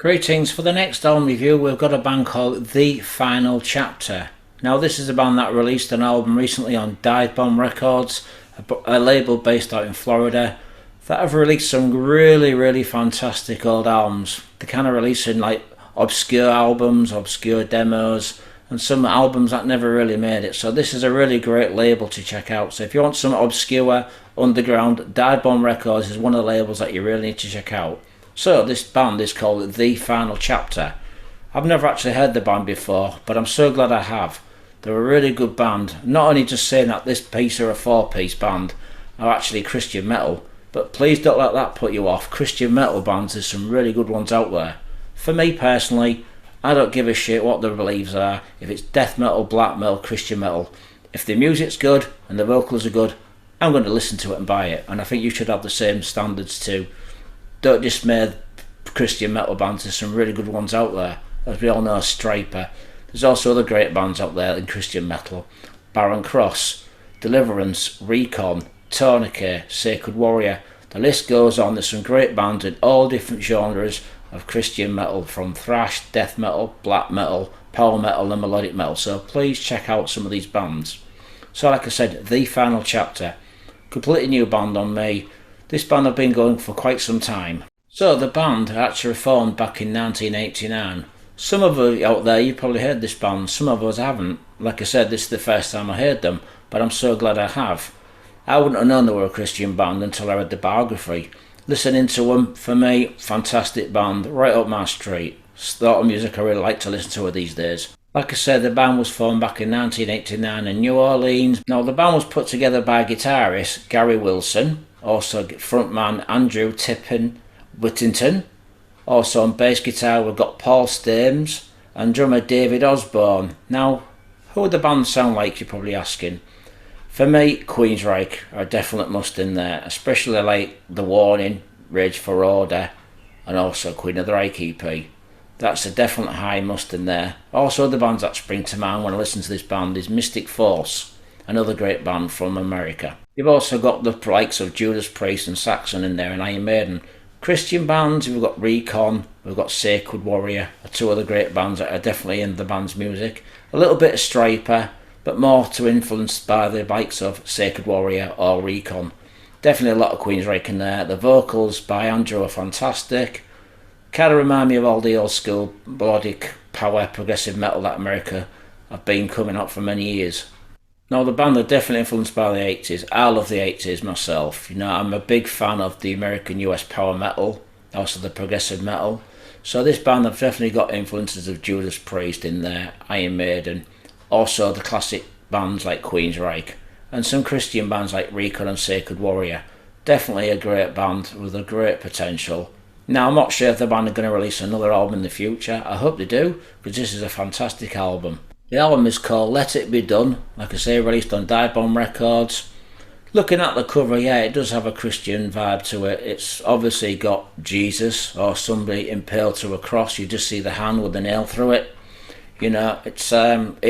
Greetings. For the next album review, we've got a band called The Final Chapter. Now, this is a band that released an album recently on Dive Bomb Records, a label based out in Florida, that have released some really fantastic old albums. They're kind of releasing like obscure albums, obscure demos, and some albums that never really made it. So this is a really great label to check out. So if you want some obscure, underground, Dive Bomb Records is one of the labels that you really need to check out. So this band is called The Final Chapter. I've never actually heard the band before, but I'm so glad I have. They're a really good band. Not only just saying that this piece are a 4-piece band are actually Christian metal, but please don't let that put you off. Christian metal bands, there's some really good ones out there. For me personally, I don't give a shit what the beliefs are. If it's death metal, black metal, Christian metal, if the music's good and the vocals are good, I'm going to listen to it and buy it. And I think you should have the same standards too. Don't dismay Christian metal bands. There's some really good ones out there. As we all know, Striper. There's also other great bands out there in Christian metal. Barren Cross, Deliverance, Recon, Tourniquet, Sacred Warrior. The list goes on. There's some great bands in all different genres of Christian metal, from thrash, death metal, black metal, power metal and melodic metal. So please check out some of these bands. So like I said, The Final Chapter. Completely new band on me. This band have been going for quite some time. So the band actually formed back in 1989. Some of you out there, you've probably heard this band, some of us haven't. Like I said, this is the first time I heard them, but I'm so glad I have. I wouldn't have known they were a Christian band until I read the biography. Listening to them, for me, fantastic band, right up my street. It's the sort of music I really like to listen to these days. Like I said, the band was formed back in 1989 in New Orleans. Now the band was put together by guitarist Gary Wilson, also frontman Andrew Tippin Whittington. Also on bass guitar we've got Paul Stames and drummer David Osborne. Now, who would the band sound like, you're probably asking? For me, Queensryche are a definite must in there, especially like The Warning, Rage for Order, and also Queen of the Reich EP. That's a definite high must in there. Also the bands that spring to mind when I listen to this band is Mystic Force, another great band from America. You've also got the likes of Judas Priest and Saxon in there, and Iron Maiden. Christian bands, we've got Recon, we've got Sacred Warrior, are two other great bands that are definitely in the band's music. A little bit of Striper, but more to influenced by the likes of Sacred Warrior or Recon. Definitely a lot of Queensryche in there. The vocals by Andrew are fantastic. Kind of remind me of all the old school melodic power progressive metal that America have been coming up for many years. Now the band are definitely influenced by the 80s. I love the 80s myself. You know, I'm a big fan of the American US power metal, also the progressive metal. So this band have definitely got influences of Judas Priest in there, Iron Maiden, also the classic bands like Queensryche, and some Christian bands like Recon and Sacred Warrior. Definitely a great band with a great potential. Now I'm not sure if the band are going to release another album in the future. I hope they do, because this is a fantastic album. The album is called Let It Be Done, like I say, released on Dive Bomb Records. Looking at the cover, yeah, it does have a Christian vibe to it. It's obviously got Jesus or somebody impaled to a cross. You just see the hand with the nail through it. You know, it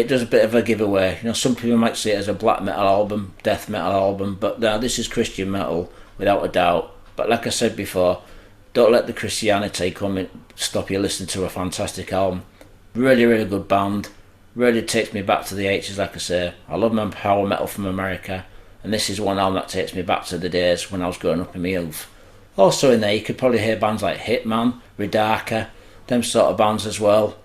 does a bit of a giveaway. You know, some people might see it as a black metal album, death metal album, but no, this is Christian metal without a doubt. But like I said before, don't let the Christianity come and stop you listening to a fantastic album. Really good band. Really takes me back to the 80s, like I say. I love my power metal from America, and this is one album that takes me back to the days when I was growing up in my youth. Also in there you could probably hear bands like Hitman, Ridaka, them sort of bands as well.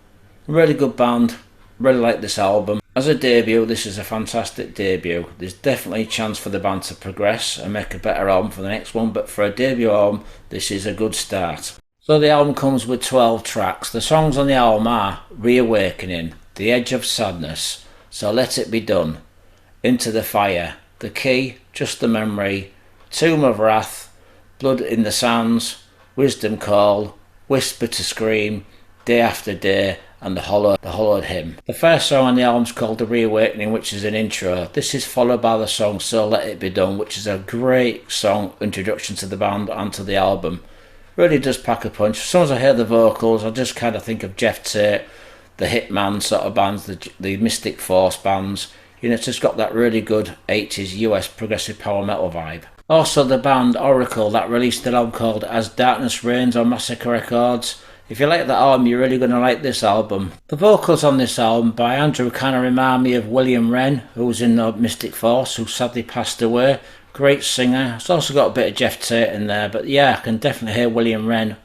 Really good band, really like this album. As a debut, this is a fantastic debut. There's definitely a chance for the band to progress and make a better album for the next one, but for a debut album, this is a good start. So the album comes with 12 tracks. The songs on the album are Reawakening, The Edge of Sadness, So Let It Be Done, Into the Fire, The Key, Just the Memory, Tomb of Wrath, Blood in the Sands, Wisdom Call, Whisper to Scream, Day After Day, and the Hollowed Hymn. The first song on the album is called The Reawakening, which is an intro. This is followed by the song So Let It Be Done, which is a great song introduction to the band and to the album. Really does pack a punch. As soon as I hear the vocals, I just kind of think of Jeff Tate, the Hitman sort of bands, the Mystic Force bands. You know, it's just got that really good 80s US progressive power metal vibe. Also the band Oracle that released an album called As Darkness Reigns on Massacre Records. If you like that album, you're really going to like this album. The vocals on this album by Andrew kind of remind me of William Wren, who was in Mystic Force, who sadly passed away. Great singer. It's also got a bit of Jeff Tate in there, but yeah, I can definitely hear William Wren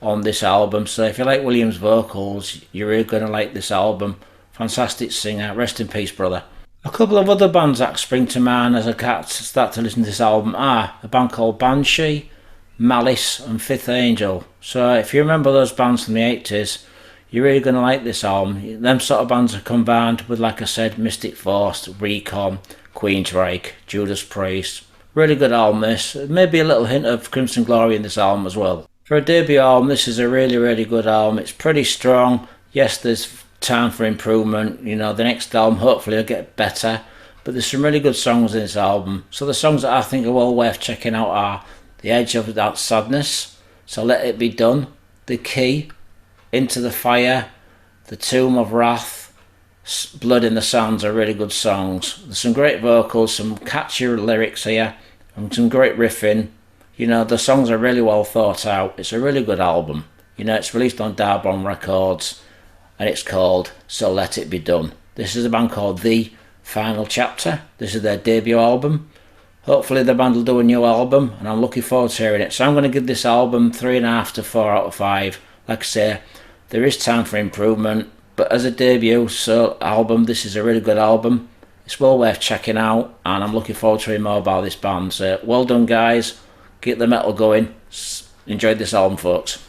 on this album. So if you like William's vocals, you're really going to like this album. Fantastic singer. Rest in peace, brother. A couple of other bands that spring to mind as I start to listen to this album are a band called Banshee, Malice and Fifth Angel. So if you remember those bands from the 80s, you're really going to like this album. Them sort of bands are combined with, like I said, Mystic Force, Recon, Queensryche, Judas Priest. Really good album this. Maybe a little hint of Crimson Glory in this album as well. For a debut album, this is a really, really good album. It's pretty strong. Yes, there's time for improvement. You know, the next album hopefully will get better. But there's some really good songs in this album. So the songs that I think are well worth checking out are The Edge of That Sadness, So Let It Be Done, The Key, Into the Fire, The Tomb of Wrath, Blood in the Sands are really good songs. There's some great vocals, some catchy lyrics here, and some great riffing. You know, the songs are really well thought out. It's a really good album. You know, it's released on Dive Bomb Records, and it's called So Let It Be Done. This is a band called The Final Chapter. This is their debut album. Hopefully the band will do a new album, and I'm looking forward to hearing it. So I'm going to give this album 3.5 to 4 out of 5. Like I say, there is time for improvement, but as a debut album, this is a really good album. It's well worth checking out, and I'm looking forward to hearing more about this band. So well done, guys. Get the metal going. Enjoyed this album, folks.